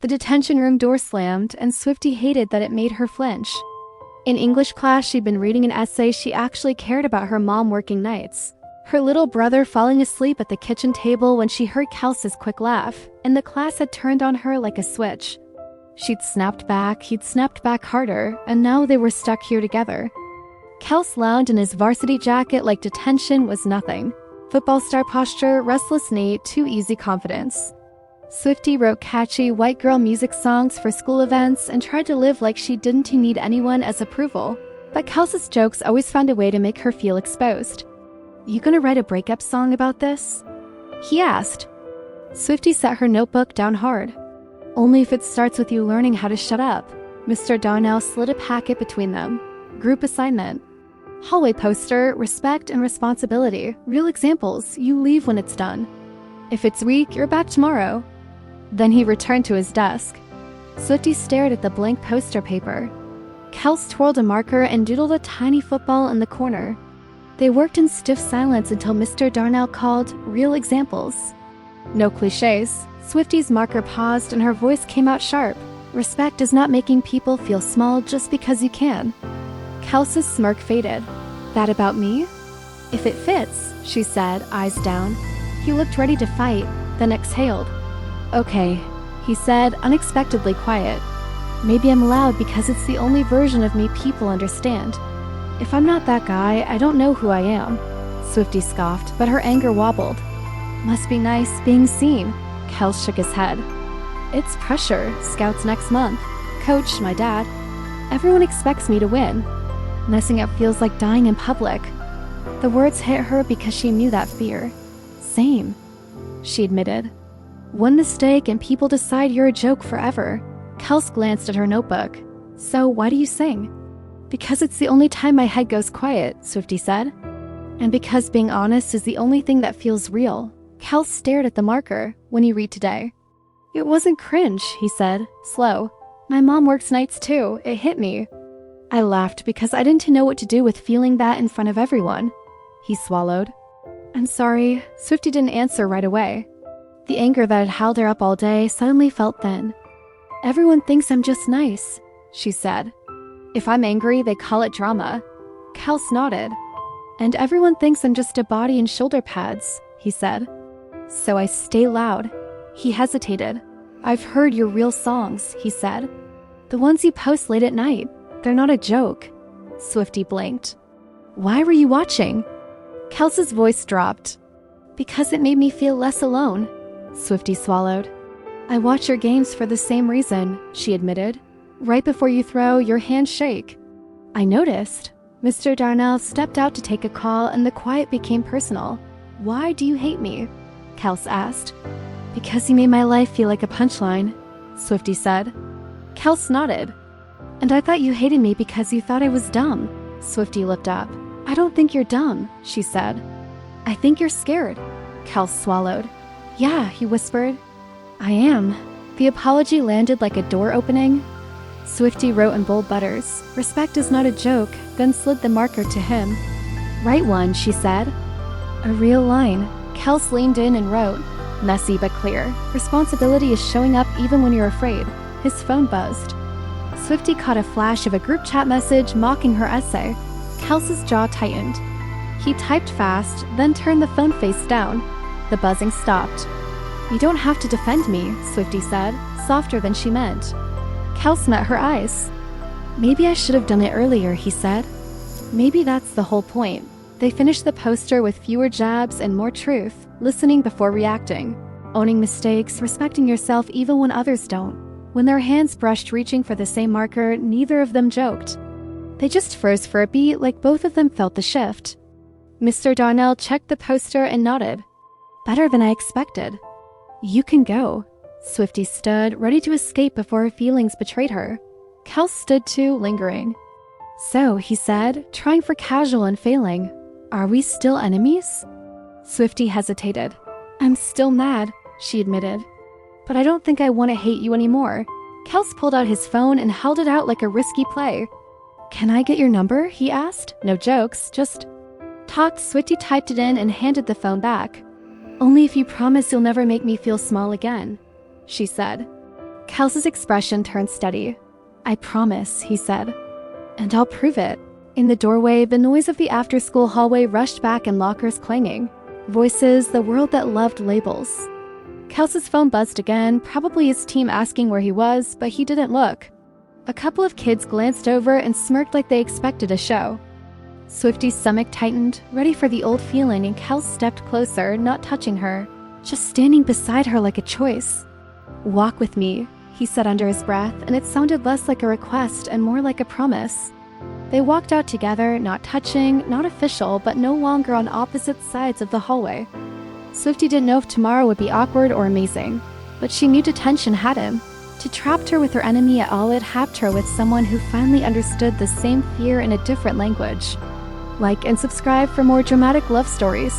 The detention room door slammed, and Swifty hated that it made her flinch. In English class, she'd been reading an essay she actually cared about her mom working nights. Her little brother falling asleep at the kitchen table when she heard KELCE's quick laugh, and the class had turned on her like a switch. She'd snapped back, he'd snapped back harder, and now they were stuck here together. KELCE lounged in his varsity jacket like detention was nothing. Football star posture, restless knee, too easy confidence. Swifty wrote catchy white girl music songs for school events and tried to live like she didn't need anyone as approval. But KELCE's jokes always found a way to make her feel exposed. "You gonna write a breakup song about this?" he asked. Swifty set her notebook down hard. "Only if it starts with you learning how to shut up." Mr. Darnell slid a packet between them. Group assignment. Hallway poster, respect and responsibility. Real examples, you leave when it's done. If it's weak, you're back tomorrow. Then he returned to his desk. Swifty stared at the blank poster paper. KELCE twirled a marker and doodled a tiny football in the corner. They worked in stiff silence until Mr. Darnell called, "Real examples." No cliches. Swifty's marker paused and her voice came out sharp. "Respect is not making people feel small just because you can." KELCE's smirk faded. "That about me?" "If it fits," she said, eyes down. He looked ready to fight, then exhaled. "Okay," he said, unexpectedly quiet. "Maybe I'm loud because it's the only version of me people understand. If I'm not that guy, I don't know who I am." Swifty scoffed, but her anger wobbled. "Must be nice being seen." KELCE shook his head. "It's pressure. Scouts next month. Coach, my dad. Everyone expects me to win. Messing up feels like dying in public." The words hit her because she knew that fear. "Same," she admitted. "One mistake and people decide you're a joke forever." KELCE glanced at her notebook. "So why do you sing?" "Because it's the only time my head goes quiet," Swifty said. "And because being honest is the only thing that feels real." KELCE stared at the marker. "When you read today?" "It wasn't cringe," he said, slow. "My mom works nights too. It hit me." I laughed because I didn't know what to do with feeling that in front of everyone. He swallowed. "I'm sorry." Swifty didn't answer right away. The anger that had held her up all day suddenly felt thin. "Everyone thinks I'm just nice," she said. "If I'm angry, they call it drama." KELCE nodded. "And everyone thinks I'm just a body and shoulder pads," he said. "So I stay loud." He hesitated. "I've heard your real songs," he said. "The ones you post late at night. They're not a joke." Swifty blinked. "Why were you watching?" KELCE's voice dropped. "Because it made me feel less alone." Swifty swallowed. "I watch your games for the same reason," she admitted. "Right before you throw, your hands shake." I noticed. Mr. Darnell stepped out to take a call and the quiet became personal. "Why do you hate me?" KELCE asked. "Because you made my life feel like a punchline," Swifty said. KELCE nodded. "And I thought you hated me because you thought I was dumb." Swifty looked up. "I don't think you're dumb," she said. "I think you're scared." KELCE swallowed. "Yeah," he whispered. "I am." The apology landed like a door opening. Swifty wrote in bold letters, "Respect is not a joke," then slid the marker to him. "Write one," she said. "A real line." KELCE leaned in and wrote, messy but clear. "Responsibility is showing up even when you're afraid." His phone buzzed. Swifty caught a flash of a group chat message mocking her essay. KELCE's jaw tightened. He typed fast, then turned the phone face down. The buzzing stopped. "You don't have to defend me," Swifty said, softer than she meant. KELCE met her eyes. "Maybe I should have done it earlier," he said. "Maybe that's the whole point." They finished the poster with fewer jabs and more truth, listening before reacting, owning mistakes, respecting yourself even when others don't. When their hands brushed reaching for the same marker, neither of them joked. They just froze for a beat like both of them felt the shift. Mr. Darnell checked the poster and nodded. "Better than I expected." "You can go." Swifty stood, ready to escape before her feelings betrayed her. KELCE stood too, lingering. "So," he said, trying for casual and failing, "are we still enemies?" Swifty hesitated. "I'm still mad," she admitted. "But I don't think I want to hate you anymore." KELCE pulled out his phone and held it out like a risky play. "Can I get your number?" he asked. No jokes, just talked. Swifty typed it in and handed the phone back. "Only if you promise you'll never make me feel small again," she said. KELCE's expression turned steady. "I promise," he said. "And I'll prove it." In the doorway, the noise of the after-school hallway rushed back and lockers clanging. Voices, the world that loved labels. KELCE's phone buzzed again, probably his team asking where he was, but he didn't look. A couple of kids glanced over and smirked like they expected a show. SWIFTY's stomach tightened, ready for the old feeling, and KELCE stepped closer, not touching her, just standing beside her like a choice. "Walk with me," he said under his breath, and it sounded less like a request and more like a promise. They walked out together, not touching, not official, but no longer on opposite sides of the hallway. SWIFTY didn't know if tomorrow would be awkward or amazing, but she knew detention had him. To trapped her with her enemy at all, it happed her with someone who finally understood the same fear in a different language. Like and subscribe for more dramatic love stories.